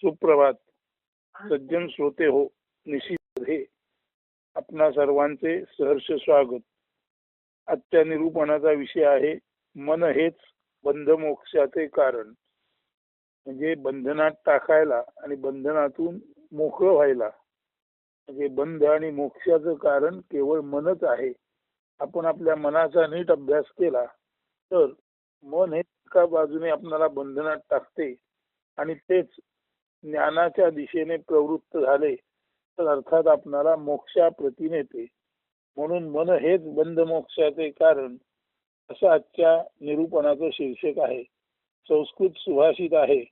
सुप्रभात. सज्जन श्रोते हो, निशित हे आपणा सर्वांचे सहर्ष स्वागत. आजच्या निरूपणाचा विषय आहे मन हेच बंधमोक्षाचे कारण. म्हणजे बंधनात टाकायला आणि बंधनातून मोकळं व्हायला. म्हणजे बंध आणि मोक्षाचं कारण केवळ मनच आहे. आपण आपल्या मनाचा नीट अभ्यास केला तर मन हे एका बाजूने आपल्याला बंधनात टाकते आणि तेच ज्ञानाच्या दिशेने प्रवृत्त झाले तर अर्थात आपणाला मोक्षाप्रती नेते. म्हणून मन हेच बंध मोक्षाचे कारण असं आजच्या निरूपणाचं शीर्षक आहे. संस्कृत सुभाषित आहे,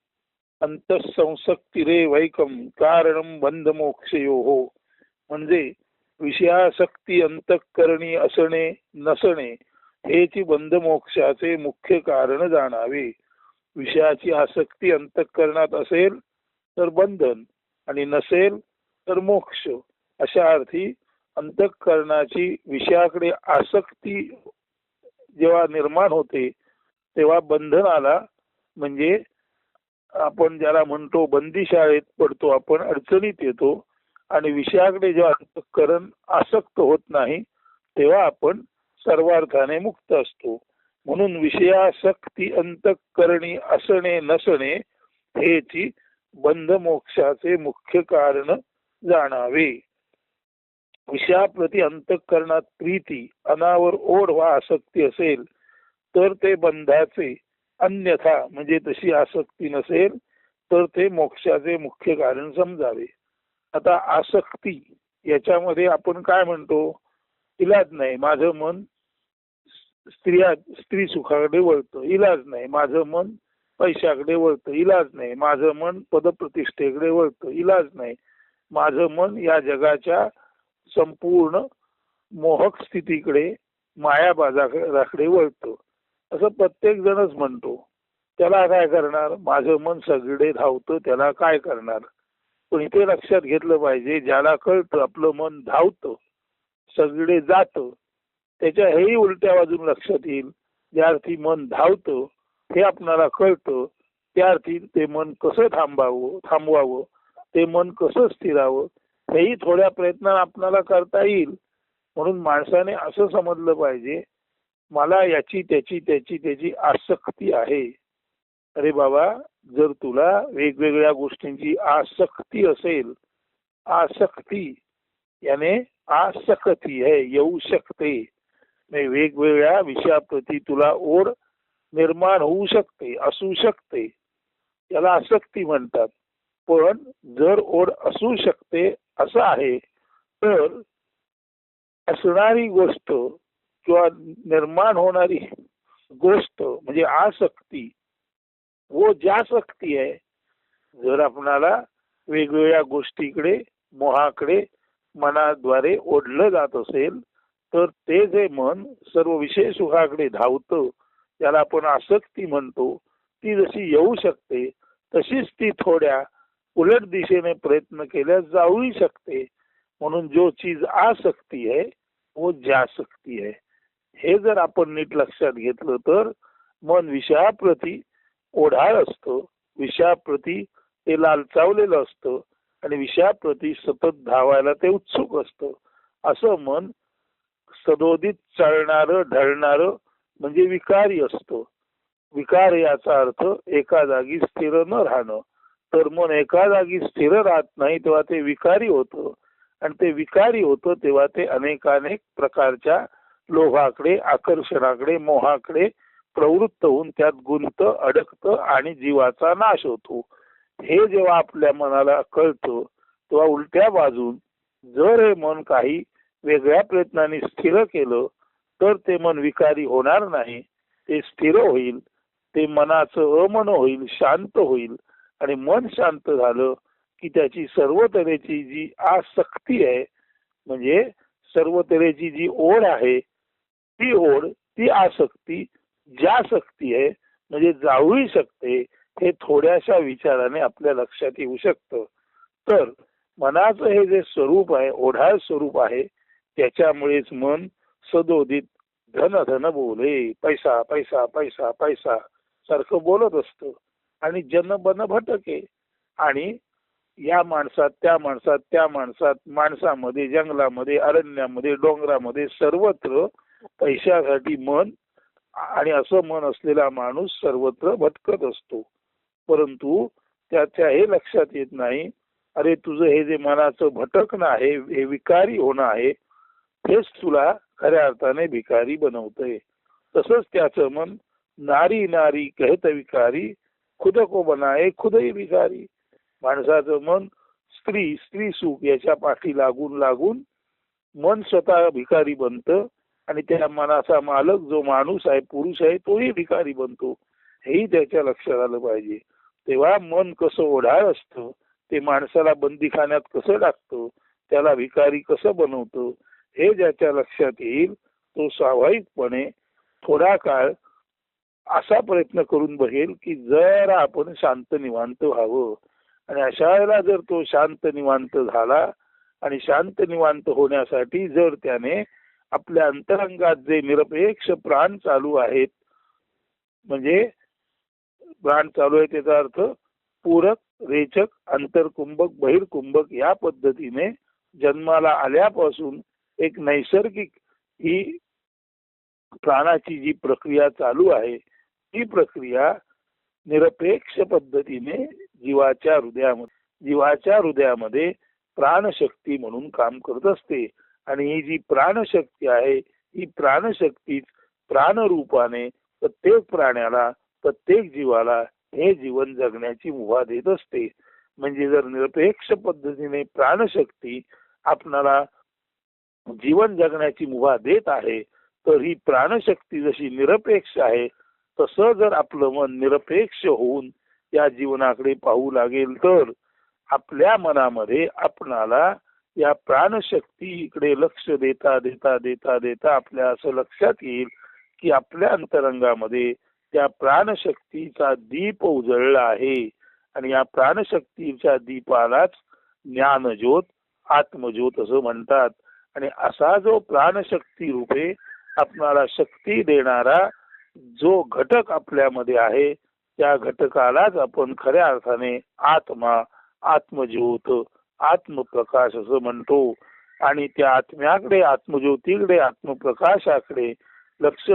अंतःसंसक्तिरे वैकम कारणम बंध मोक्षयोः. म्हणजे विषयासक्ती अंतःकरणी असणे नसणे हेची बंध मोक्षाचे मुख्य कारण जाणावे. विषयाची आसक्ती अंतःकरणात असेल तर बंधन आणि नसेल तर मोक्ष. अशा अर्थी अंतःकरणाची विषयाकडे आसक्ती जेव्हा निर्माण होते तेव्हा बंधनाला, म्हणजे आपण ज्याला म्हणतो बंदीशाळेत पडतो, आपण अडचणीत येतो. आणि विषयाकडे जेव्हा अंतःकरण आसक्त होत नाही तेव्हा आपण सर्वार्थाने मुक्त असतो. म्हणून विषयासक्ती अंतःकरणी असणे नसणे हेची बंध मोक्षाचे मुख्य कारण जाणावे. विषयाप्रती अंतःकरणात प्रीती, अनावर ओढ वा आसक्ती असेल तर ते बंधाचे, अन्यथा म्हणजे तशी आसक्ती नसेल तर ते मोक्षाचे मुख्य कारण समजावे. आता आसक्ती याच्यामध्ये आपण काय म्हणतो, इलाज नाही माझं मन स्त्री सुखाकडे वळतं, इलाज नाही माझं मन पैशाकडे वळतं, इलाज नाही माझं मन पदप्रतिष्ठेकडे वळतं, इलाज नाही माझं मन या जगाच्या संपूर्ण मोहक स्थितीकडे मायाबाजाराकडे वळतं. असं प्रत्येक जणच म्हणतो. त्याला काय करणार, माझं मन सगळे धावतं, त्याला काय करणार. पण इथे लक्षात घेतलं पाहिजे, ज्याला कळतं आपलं मन धावतं सगळे जातं त्याच्या हेही उलट्या बाजून लक्षात येईल. ज्या अर्थी मन धावतं हे आपणाला कळतं त्या अर्थी ते मन कसं थांबवावं, ते मन कसं स्थिरावं हेही थोड्या प्रयत्नाने आपणाला करता येईल. म्हणून माणसाने असं समजलं पाहिजे, मला याची त्याची आसक्ती आहे. अरे बाबा, जर तुला वेगवेगळ्या गोष्टींची आसक्ती असेल, आसक्ती याने आसक्ती है येऊ शकते, वेगवेगळ्या विषयाप्रती तुला ओढ निर्माण होऊ शकते, असू शकते, याला आसक्ती म्हणतात. पण जर ओढ असू शकते असं आहे तर असणारी गोष्ट किंवा निर्माण होणारी गोष्ट म्हणजे आसक्ती वो जासक्ती आहे. जर आपणाला वेगवेगळ्या गोष्टीकडे मोहाकडे मनाद्वारे ओढलं जात असेल तर ते जे मन सर्व विषय सुखाकडे धावतं त्याला आपण आसक्ती म्हणतो. ती जशी येऊ शकते तशीच ती थोड्या उलट दिशेने प्रयत्न केल्यास जाऊही शकते. म्हणून जो चीज आसक्ती है वो जासक्ती है. हे जर आपण नीट लक्षात घेतलं तर मन विषयाप्रती ओढाळ असतं, विषयाप्रती ते लालचावलेलं असतं आणि विषयाप्रती सतत धावायला ते उत्सुक असतं. असं मन सदोदित चालणारं ढळणारं म्हणजे विकारी असतं. विकार याचा अर्थ एका जागी स्थिर न राहणं. तर मन एका जागी स्थिर राहत नाही तेव्हा ते विकारी होतं आणि ते विकारी होतं तेव्हा ते अनेकानेक प्रकारच्या लोभाकडे, आकर्षणाकडे, मोहाकडे प्रवृत्त होऊन त्यात गुंत अडकतं आणि जीवाचा नाश होतो. हे जेव्हा आपल्या मनाला कळतं तेव्हा उलट्या बाजून जर हे मन काही वेगळ्या प्रयत्नाने स्थिर केलं तर ते मन विकारी होणार नाही, ते स्थिर होईल, ते मनाचं अमन होईल, शांत होईल. आणि मन शांत झालं की त्याची सर्व तऱ्हेची जी आसक्ती आहे म्हणजे सर्व तऱ्हेची जी ओढ आहे ती ओढ, ती आसक्ती जासक्ती आहे म्हणजे जाऊही शकते. हे थोड्याशा विचाराने आपल्या लक्षात येऊ शकतं. तर मनाचं हे जे स्वरूप आहे, ओढाळ स्वरूप आहे, त्याच्यामुळेच मन सदोदित धन धन बोले, पैसा पैसा पैसा पैसा सारखं बोलत असतं आणि जन बन भटके. आणि या माणसात त्या माणसात त्या माणसात माणसामध्ये जंगलामध्ये अरण्यामध्ये डोंगरामध्ये सर्वत्र पैशासाठी मन आणि असं मन असलेला माणूस सर्वत्र भटकत असतो. परंतु त्याच्या हे लक्षात येत नाही, अरे तुझं हे जे मनाचं भटकणं आहे, हे विकारी होणं आहे, हेच तुला खऱ्या अर्थाने भिकारी बनवतंय. तसंच त्याचं मन नारी नारी कहत विकारी, खुद को बनाए खुदही भिकारी. माणसाचं मन स्त्री स्त्री सुख याच्या पाठी लागून लागून मन स्वतः भिकारी बनतं आणि त्या मनाचा मालक जो माणूस आहे, पुरुष आहे, तोही भिकारी बनतो. हेही त्याच्या लक्षात आलं पाहिजे. तेव्हा मन कसं ओढाळ असतं, ते माणसाला बंदीखान्यात कसं टाकतं, त्याला भिकारी कसं बनवतं, हे ज्याच्या लक्षात येईल तो स्वाभाविकपणे थोडा काळ असा प्रयत्न करून बघेल की जरा आपण शांत निवांत व्हावं. आणि अशा वेळेला जर तो शांत निवांत झाला आणि शांत निवांत होण्यासाठी जर त्याने आपल्या अंतरंगात जे निरपेक्ष प्राण चालू आहेत, म्हणजे प्राण चालू आहे त्याचा अर्थ पूरक, रेचक, अंतरकुंभक, बहिर्कुंभक या पद्धतीने जन्माला आल्यापासून एक नैसर्गिक ही प्राणाची जी प्रक्रिया चालू आहे, ती प्रक्रिया निरपेक्ष पद्धतीने जीवाच्या हृदयामध्ये प्राणशक्ती म्हणून काम करत असते. आणि ही जी प्राणशक्ती आहे, ही प्राणशक्तीच प्राणरूपाने प्रत्येक प्राण्याला, प्रत्येक जीवाला हे जीवन जगण्याची मुभा देत असते. म्हणजे जर निरपेक्ष पद्धतीने प्राणशक्ती आपणाला जीवन जगण्याची मुभा देत आहे, तर ही प्राणशक्ती जशी निरपेक्ष आहे, तसं जर आपलं मन निरपेक्ष होऊन या जीवनाकडे पाहू लागेल, तर आपल्या मनामध्ये आपणाला या प्राणशक्तीकडे लक्ष देता देता देता देता आपल्या असं लक्षात येईल की आपल्या अंतरंगामध्ये त्या प्राणशक्तीचा दीप उजळला आहे. आणि या प्राणशक्तीच्या दीपालाच ज्ञानज्योत, आत्मज्योत असं म्हणतात. आणि असा जो प्राणशक्ती रूपे आपणाला शक्ती देणारा जो घटक आपल्यामध्ये आहे, त्या घटकालाच आपण खऱ्या अर्थाने आत्मा, आत्मज्योत, आत्मप्रकाश असं म्हणतो. आणि त्या आत्म्याकडे, आत्मज्योतीकडे, आत्मप्रकाशाकडे लक्ष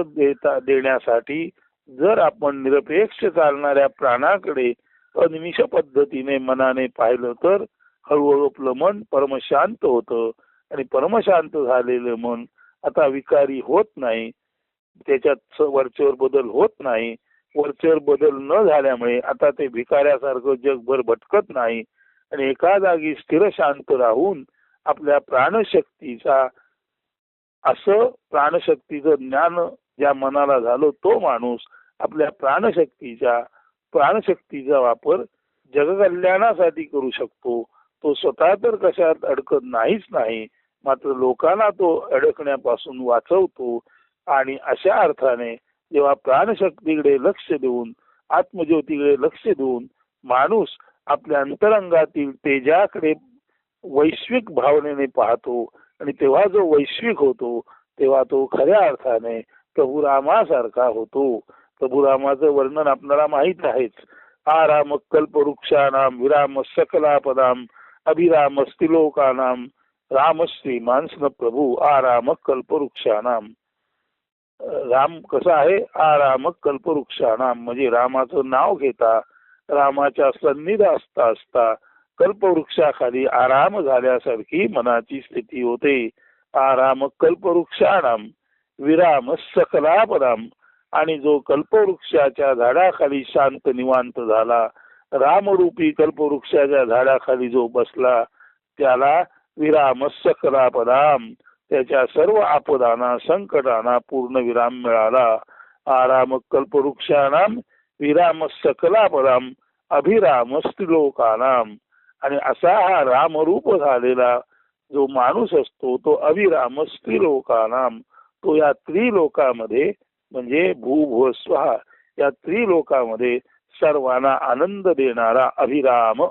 देण्यासाठी जर आपण निरपेक्ष चालणाऱ्या प्राणाकडे अनिमिष पद्धतीने मनाने पाहिलं, तर हळूहळू आपलं मन परमशांत होतं. आणि परमशांत झालेलं मन आता विकारी होत नाही, त्याच्यात वरचेवर बदल होत नाही. वरचेवर बदल न झाल्यामुळे आता ते भिकाऱ्यासारखं जगभर भटकत नाही आणि एका जागी स्थिर शांत राहून आपल्या प्राणशक्तीचा, असं प्राणशक्तीचं ज्ञान ज्या मनाला झालं, तो माणूस आपल्या प्राणशक्तीचा वापर जगकल्याणासाठी करू शकतो. तो स्वतः तर कशात अडकत नाहीच नाही, मात्र लोकांना तो अडकण्यापासून वाचवतो. आणि अशा अर्थाने जेव्हा प्राणशक्तीकडे लक्ष देऊन, आत्मज्योतीकडे लक्ष देऊन माणूस आपल्या अंतरंगातील तेजाकडे वैश्विक भावनेने पाहतो, आणि तेव्हा जो वैश्विक होतो, तेव्हा तो खऱ्या अर्थाने प्रभू रामासारखा होतो. प्रभू रामाचं वर्णन आपल्याला माहित आहेच. आराम कल्पवृक्षानाम विराम सकलापदाम अभिराम स्त्रिलोकानाम राम श्रीमान स्न प्रभू आराम कल्पवृक्षानाम. राम कसा आहे? आराम कल्पवृक्षानाम, म्हणजे रामाचं नाव घेता, रामाच्या सन्निध असता असता कल्पवृक्षाखाली आराम झाल्यासारखी मनाची स्थिती होते. आराम कल्पवृक्षानाम विराम सकलापदाम, आणि जो कल्पवृक्षाच्या झाडाखाली शांत निवांत झाला, रामरूपी कल्पवृक्षाच्या झाडाखाली जो बसला, त्याला विराम सकलापदाम, त्याच्या सर्व आपदांना, संकटांना पूर्ण विराम मिळाला. आराम कल्पवृक्षानाम विराम सकलापदाम अभिराम स्त्रिलोकानाम. आणि असा हा रामरूप झालेला जो माणूस असतो, तो अभिराम स्त्रिलोकानाम, तो या त्रिलोकामध्ये म्हणजे भूभुव स्वहा या त्रिलोकामध्ये सर्वांना आनंद देणारा अभिराम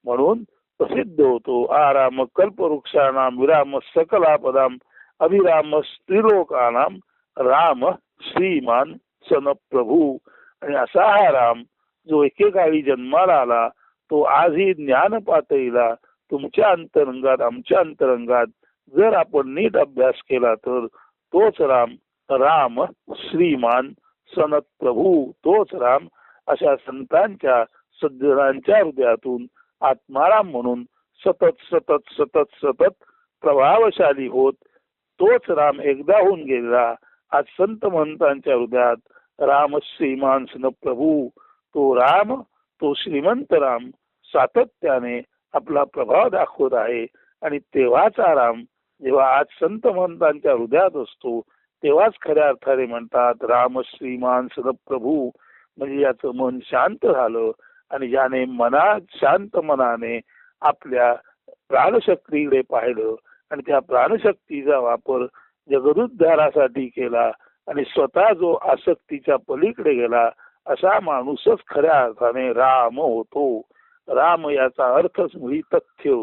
म्हणून प्रसिद्ध होतो. आराम कल्पवृक्षानाम विराम सकलापदाम अभिराम स्त्रिलोकानाम राम श्रीमान सन प्रभू. आणि असा हा राम जो एकेकाळी जन्माला आला, तो आजही ज्ञान पातळीला तुमच्या अंतरंगात आमच्या अंतरंगात जर आपण नीट अभ्यास केला तर तोच राम राम श्रीमान सनत प्रभू तोच राम अशा संतांच्या सज्जनांच्या हृदयातून आत्माराम म्हणून सतत सतत सतत सतत प्रभावशाली होत तोच राम एकदा होऊन गेला आज संत महंतांच्या हृदयात राम श्रीमान सन प्रभू तो राम तो श्रीमंत राम सातत्याने आपला प्रभाव दाखवत आहे आणि तेव्हाचा राम जेव्हा आज संत महंतांच्या हृदयात असतो तेव्हाच खऱ्या अर्थाने म्हणतात राम श्रीमान सन प्रभू म्हणजे याचं मन शांत झालं आणि ज्याने शांत मनाने आपल्या प्राणशक्तीकडे पाहिलं आणि त्या प्राणशक्तीचा वापर जगदुद्धारासाठी केला आणि स्वतः जो आसक्तीच्या पलीकडे गेला असा माणूसच खऱ्या अर्थाने राम होतो. राम याचा अर्थच मुळी तथ्य,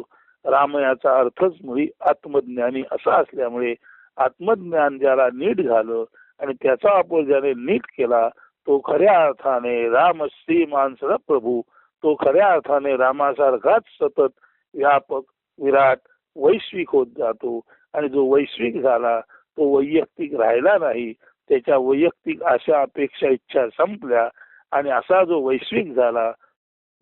राम याचा अर्थच मुळी आत्मज्ञानी असा असल्यामुळे आत्मज्ञान ज्याला नीट झालं आणि त्याचा वापर ज्याने नीट केला तो खऱ्या अर्थाने राम श्रीमान प्रभू तो खऱ्या अर्थाने रामासारखाच सतत व्यापक विराट वैश्विक होत जातो आणि जो वैश्विक झाला तो वैयक्तिक राहिला नाही. त्याच्या वैयक्तिक आशा अपेक्षा इच्छा संपल्या आणि असा जो वैश्विक झाला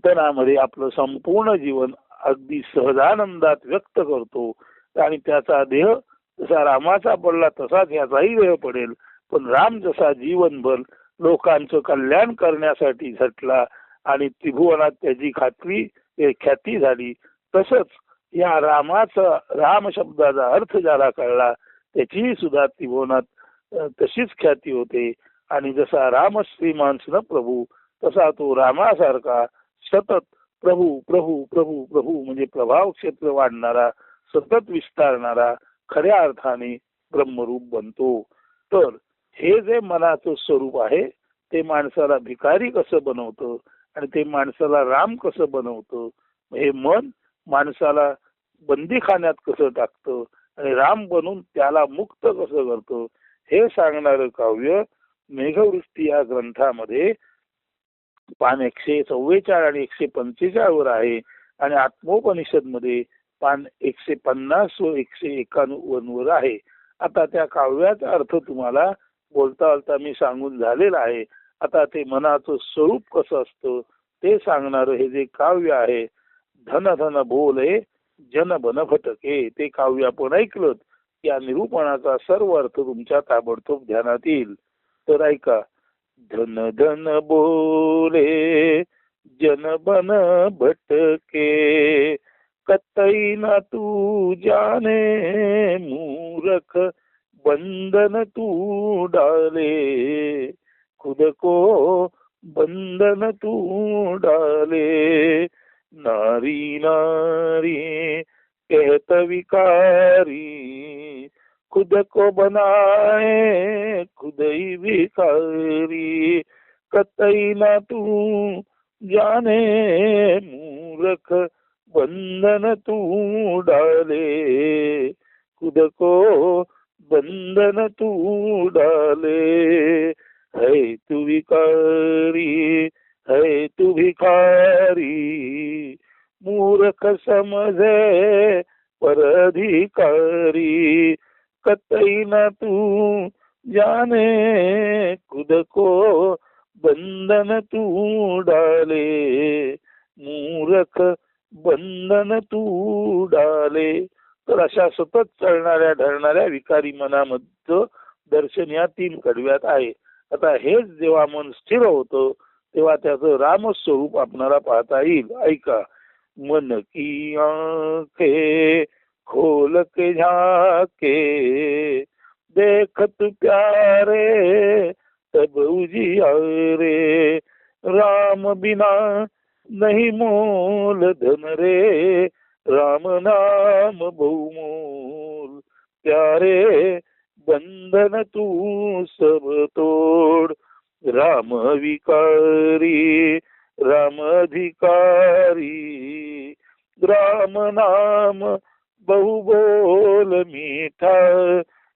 तनामध्ये आपलं संपूर्ण जीवन अगदी सहजानंदात व्यक्त करतो आणि त्याचा देह जसा रामाचा पडला तसाच याचाही देह पडेल. पण राम जसा जीवनभर लोकांचं कल्याण करण्यासाठी झटला आणि त्रिभुवनात त्याची ख्याती झाली तसंच या रामाचा राम शब्दाचा अर्थ ज्याला कळला त्याची सुद्धा त्रिभुवनात तशीच ख्याती होते आणि जसा राम श्रीमान प्रभू तसा तो रामासारखा सतत प्रभू प्रभू प्रभू प्रभू म्हणजे प्रभाव क्षेत्र वाढणारा सतत विस्तारणारा खऱ्या अर्थाने ब्रह्मरूप बनतो. तर हे जे मनाचं स्वरूप आहे ते माणसाला भिकारी कसं बनवतं आणि ते माणसाला राम कसं बनवतं, हे मन माणसाला बंदीखान्यात कसं टाकतं आणि राम बनून त्याला मुक्त कसं करतं हे सांगणारं काव्य मेघवृष्टी या ग्रंथामध्ये पान 144 आणि 145 वर आहे आणि आत्मोपनिषद मध्ये पान 150 व 151 वर आहे. आता त्या काव्याचा अर्थ तुम्हाला बोलता बोलता मी सांगून झालेला आहे. आता ते मनाचं स्वरूप कसं असतं ते सांगणार हे जे काव्य आहे धन धन बोले जन बन भटके ते काव्य आपण ऐकलं या निरूपणाचा सर्व अर्थ तुमच्या ताबडतोब ध्यानात येईल. तर ऐका. धन धन बोले जन बन भटके कतई न तू जाने मूरख बंधन तू डाले खुद को बंधन तू डाले नारी नारी कहत विकारी खुद को बनाए खुद ही भिखारी कतई ना तू जाने मूर्ख बंधन तू डाले खुद को बंधन तू डाले है तू विकारी है तू भिखारी मूर्ख समझे परधिकारी कतई न तू जाने खुद को बंधन तू डाले मूर्ख बंधन तू डाले. तर अशा सतत चालणाऱ्या ढळणाऱ्या विकारी मनामध्ये दर्शन या 3 कडव्यात आहे. आता हेच जेव्हा मन स्थिर होतं तेव्हा त्याचं रामस्वरूप आपणाला पाहता येईल. ऐका. मन की आंखें खोल के झाके देखत प्यारे तब उजियारे राम बिना नहीं मोल धन रे राम नाम बहुमोल प्यारे बंधन तू सब तोड़ राम विकारी राम अधिकारी राम नाम बहु बोल मीठा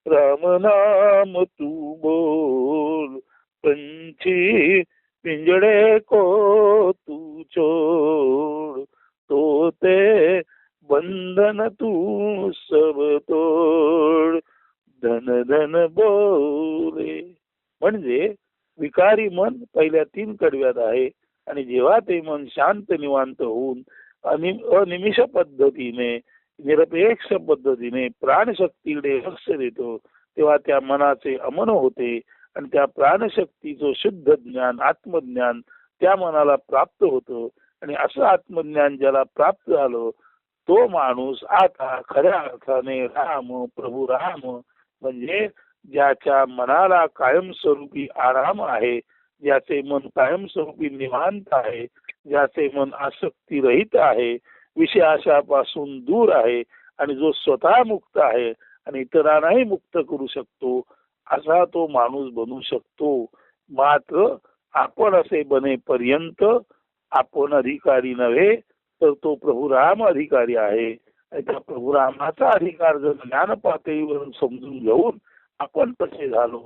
राम नाम तू बोल पंछी पिंजड़े को तू तू छोड़, तो ते बंधन तू सब तोड, धन धन बोले. म्हणजे विकारी मन पहिल्या 3 कडव्यात आहे आणि जेव्हा ते मन शांत निवांत होऊन अनिमिष पद्धतीने, निरपेक्ष पद्धतीने प्राणशक्तीकडे लक्ष देतो, तेव्हा त्या मनाचे अमन होते आणि त्या प्राणशक्तीचं शुद्ध ज्ञान, आत्मज्ञान त्या मनाला प्राप्त होतं. आणि असं आत्मज्ञान ज्याला प्राप्त झालं तो माणूस आता खऱ्या अर्थाने प्रभू राम म्हणजे ज्याच्या मनाला कायमस्वरूपी आराम आहे, ज्याचे मन कायमस्वरूपी निवांत आहे, ज्याचे मन आसक्ती रहित आहे, विषयाशापासून दूर आहे आणि जो स्वतः मुक्त आहे आणि इतरांनाही मुक्त करू शकतो, असा तो माणूस बनू शकतो. मात्र आपण असे बनेपर्यंत आपण अधिकारी नव्हे, तर तो प्रभू राम अधिकारी आहे. आणि त्या प्रभू रामाचा अधिकार जर ज्ञान पातळीवरून समजून घेऊन आपण तसे झालो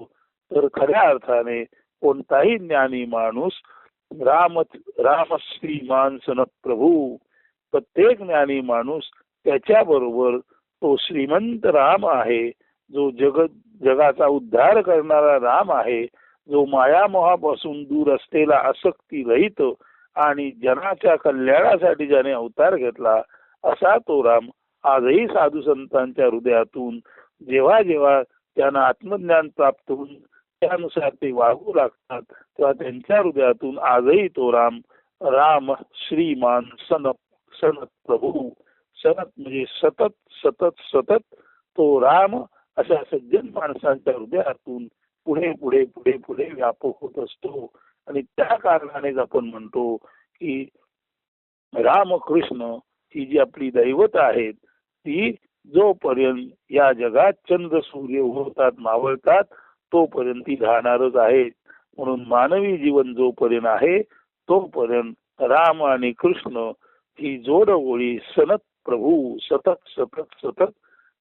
तर खऱ्या अर्थाने कोणताही ज्ञानी माणूस राम श्रीमान सनत प्रभू, प्रत्येक ज्ञानी माणूस त्याच्याबरोबर तो श्रीमंत राम आहे, जो जगाचा उद्धार करणारा राम आहे, जो मायामोहापासून दूर असलेला आसक्ती रहित आणि जनाच्या कल्याणासाठी ज्याने अवतार घेतला असा तो राम आजही साधू संतांच्या हृदयातून जेव्हा जेव्हा त्यांना आत्मज्ञान प्राप्त होऊन त्यानुसार ते वागू लागतात तेव्हा त्यांच्या हृदयातून आजही तो राम श्रीमान सनत प्रभू, सनत म्हणजे सतत सतत सतत तो राम अशा सज्जन माणसांच्या हृदयातून पुढे पुढे पुढे पुढे व्यापक होत असतो. आणि त्या कारणानेच आपण म्हणतो की रामकृष्ण ही जी आपली दैवत आहेत ती जोपर्यंत या जगात चंद्र सूर्य उगवतात मावळतात तोपर्यंत ती राहणारच आहेत. म्हणून मानवी जीवन जोपर्यंत आहे तोपर्यंत राम आणि कृष्ण ही जोडगोळी सनत प्रभू सतत सतत सतत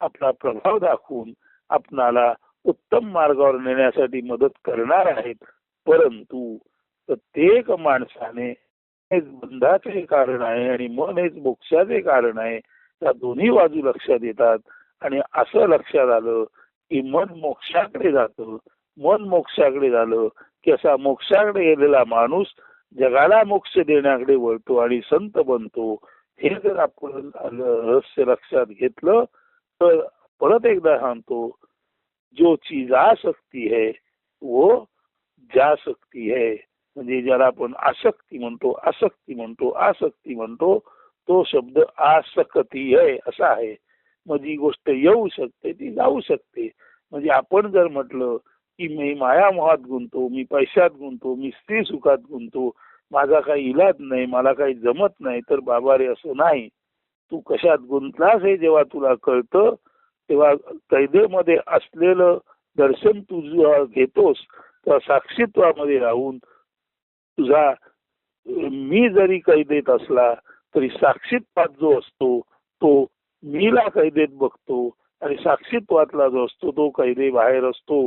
आपला प्रभाव दाखवून आपणाला उत्तम मार्गावर नेण्यासाठी मदत करणार आहेत. परंतु प्रत्येक माणसाने हेच बंधाचे कारण आहे आणि मन हेच मोक्षाचे कारण आहे, त्या दोन्ही बाजू लक्षात येतात. आणि असं लक्षात आलं की मन मोक्षाकडे जातं, मन मोक्षाकडे झालं की असा मोक्षाकडे गेलेला माणूस जगाला मोक्ष देण्याकडे वळतो आणि संत बनतो. हे जर आपण रहस्य लक्षात घेतलं तर परत एकदा सांगतो, जो चीज आ सकती है वो जा सकती है. म्हणजे ज्याला आपण आसक्ती म्हणतो तो शब्द आसक्ती आहे असा आहे. मग जी गोष्ट येऊ शकते ती जाऊ शकते. म्हणजे आपण जर म्हटलं की मी मायामोहात गुंतो, मी पैशात गुंतो, मी स्त्री सुखात गुंतो, माझा काही इलाज नाही, मला काही जमत नाही, तर बाबा रे असं नाही. तू कशात गुंतलास हे जेव्हा तुला कळतं तेव्हा कैदेमध्ये असलेलं दर्शन तू घेतोस तेव्हा साक्षीत्वामध्ये राहून तुझा मी जरी कैदेत असला तरी साक्षीत्वात जो असतो तो मीला कैदेत बघतो आणि साक्षीत्वातला जो असतो तो कैदे बाहेर असतो.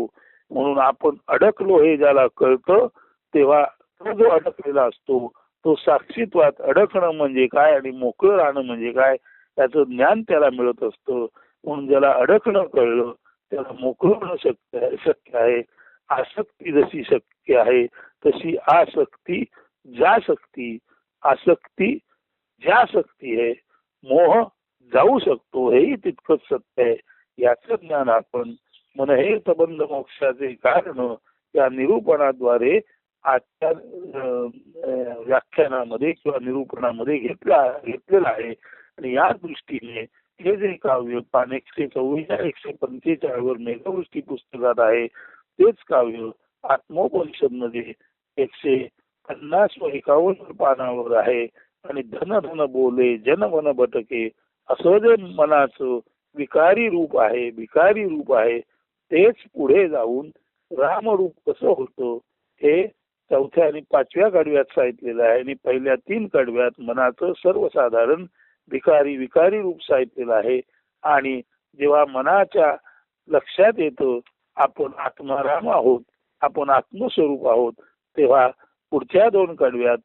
म्हणून आपण अडकलो हे ज्याला कळतं तेव्हा तो जो अडकलेला असतो तो साक्षीत्वात अडकणं म्हणजे काय आणि मोकळं राहणं म्हणजे काय त्याचं ज्ञान त्याला मिळत असतं. म्हणून ज्याला अडकणं कळलं त्याला मोकळं होणं शक्य आहे. आसक्ती जशी शक्य आहे तशी आसक्ती जासक्ती, आसक्ती ज्यासक्ती आहे, मोह जाऊ शकतो हेही तितकंच सत्य आहे. याचं ज्ञान आपण मन हे संबंध मोक्षाचे कारण या निरूपणाद्वारे आजच्या व्याख्यानामध्ये किंवा निरूपणामध्ये घेतलेला आहे. आणि या दृष्टीने हे जे काव्य पान 144-145 वर मेघवृष्टी पुस्तकात आहे तेच काव्य आत्मोपनिषद मध्ये 150 व 51 पानावर आहे. आणि धन धन बोले जन मन भटके असं जे मनाचं विकारी रूप आहे तेच पुढे जाऊन रामरूप कसं होतं हे 4थ्या आणि 5व्या कडव्यात सांगितलेलं आहे. आणि पहिल्या 3 कडव्यात मनाचं सर्वसाधारण विकारी रूप सांगितलेलं आहे. आणि जेव्हा मनाच्या लक्षात येतं आपण आत्माराम आहोत, आपण आत्मस्वरूप आहोत, तेव्हा पुढच्या 2 कडव्यात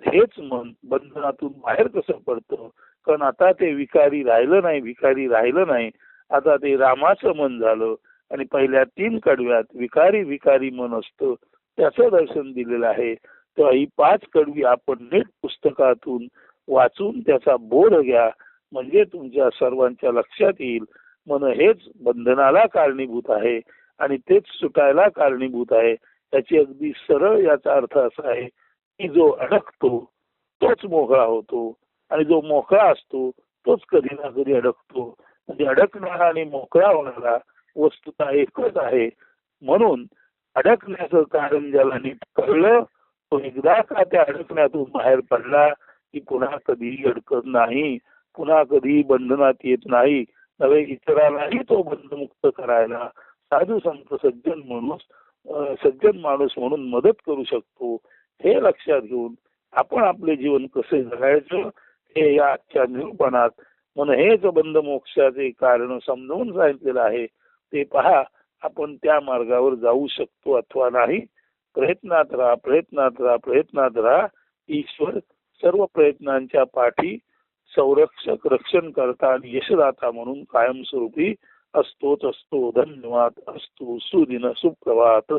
हेच मन बंधनातून बाहेर कसं पडतं. कारण आता ते विकारी राहिलं नाही. आता ते रामाचं मन झालं आणि पहिल्या 3 कडव्यात विकारी मन असतं त्याचं दर्शन दिलेलं आहे. तेव्हा ही 5 कडवी आपण नीट पुस्तकातून वाचून त्याचा बोध घ्या, म्हणजे तुमच्या सर्वांच्या लक्षात येईल मन हेच बंधनाला कारणीभूत आहे आणि तेच सुटायला कारणीभूत आहे. त्याची अगदी सरळ याचा अर्थ असा आहे की जो अडकतो तोच मोकळा होतो आणि जो मोकळा असतो तोच कधी ना कधी अडकतो. म्हणजे अडकणारा आणि मोकळा होणारा वस्तुता एकच आहे. म्हणून अडकण्याचं कारण ज्याला नीट कळलं तो एकदा का त्या अडकण्यातून बाहेर पडला की पुन्हा कधीही अडकत नाही, पुन्हा कधीही बंधनात येत नाही. नव्हे इतरांनाही तो बंधमुक्त करायला साधू संत सज्जन माणूस म्हणून मदत करू शकतो. हे लक्षात घेऊन आपण आपले जीवन कसे जगायचं हे या आजच्या निरूपणात मन हेच बंध मोक्षाचे कारण समजावून सांगितलेलं आहे. ते पहा, आपण त्या मार्गावर जाऊ शकतो अथवा नाही. प्रयत्नात राहा. ईश्वर सर्व प्रयत्नांच्या पाठी संरक्षक, रक्षण करता आणि यशदाता म्हणून कायमस्वरूपी असतो. धन्यवाद. अस्तु. सुदिन सुप्रभात.